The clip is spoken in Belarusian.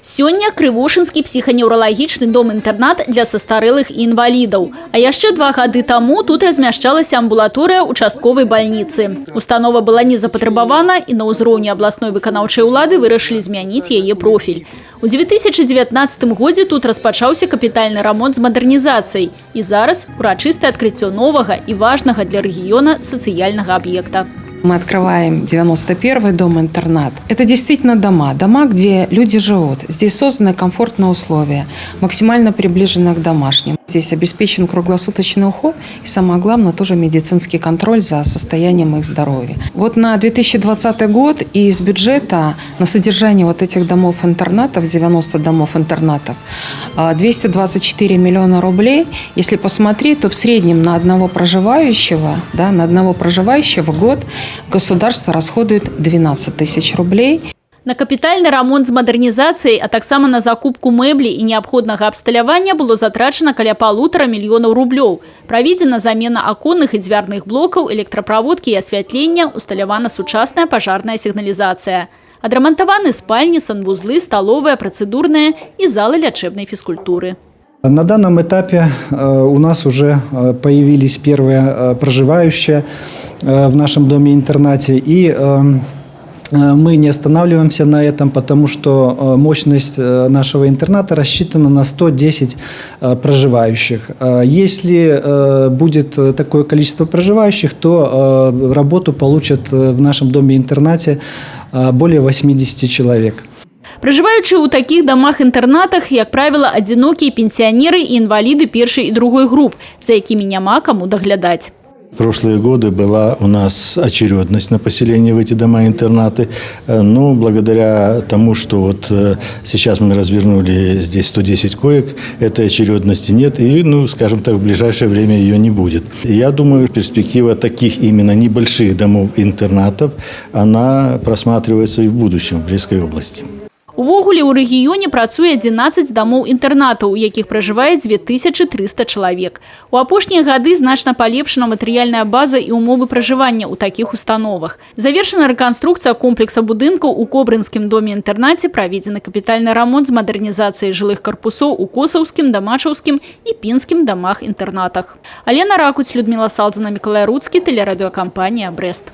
Сёння Крывошынскі псіханеўралагічны дом-інтэрнат для састарэлых і інвалідаў. А яшчэ 2 гады таму тут размяшчалася амбулаторыя участковай бальніцы. Установа была не запатрабавана і на ўзроўні абласной выканаўчай улады вырашылі змяніць яе профіль. У 2019 годзе тут распачаўся капітальны рамонт з мадэрнізацыяй. І зараз урачыстае адкрыццё новага і важнага для рэгіёна сацыяльнага аб'екта. Мы открываем 91-й дом-интернат. Это действительно дома, где люди живут. Здесь созданы комфортные условия, максимально приближенные к домашним. Здесь обеспечен круглосуточный уход и, самое главное, тоже медицинский контроль за состоянием их здоровья. Вот на 2020 год из бюджета на содержание вот этих домов-интернатов, 90 домов-интернатов, 224 миллиона рублей. Если посмотреть, то в среднем на одного проживающего в год государство расходует 12 тысяч рублей. На капітальны рамонт з мадэрнізацыяй, а таксама на закупку мэблі і неабходнага абсталявання было затрачана каля 1,5 мільёнаў рублёў. Праведзена замена аконных і дзвярных блокаў, электраправодкі і асвятлення, усталявана сучасная пажарная сігналізацыя. Адрамантаваны спальні, санвузлы, сталовая, працэдурная і залы лячэбнай фізкультуры. На данном этапе у нас уже появились первые проживающие в нашем доме-интернате. И мы не останавливаемся на этом, потому что мощность нашего интерната рассчитана на 110 проживающих. Если будет такое количество проживающих, то работу получат в нашем доме-интернате более 80 человек. Проживаючы ў такіх дамах-інтэрнатах, як правіла, адзінокія пенсіянеры і інваліды першай і другой груп, за якімі няма каму даглядаць. В прошлые годы была у нас очередность на поселение в эти дома-интернаты. Но благодаря тому, что вот сейчас мы развернули здесь 110 коек, этой очередности нет. И, скажем так, в ближайшее время ее не будет. Я думаю, перспектива таких именно небольших домов-интернатов, она просматривается и в будущем в Брестской области. Увогуле ў рэгіёне працуе 11 дамоў-інтэрнатаў, у якіх пражывае 2300 чалавек. У апошнія гады значна палепшана матэрыяльная база і ўмовы пражывання ў такіх установах. Завершана рэканструкцыя комплекса будынкаў у Кобрынскім доме-інтэрнаце, праведзены капітальны рамонт з мадэрнізацыяй жылых карпусоў у Косаўскім, Дамачаўскім і Пінскім дамах-інтэрнатах. Алена Ракуць, Людмила Салдзіна, Миколай Руцкі, тэлерадыёкампанія «Брест».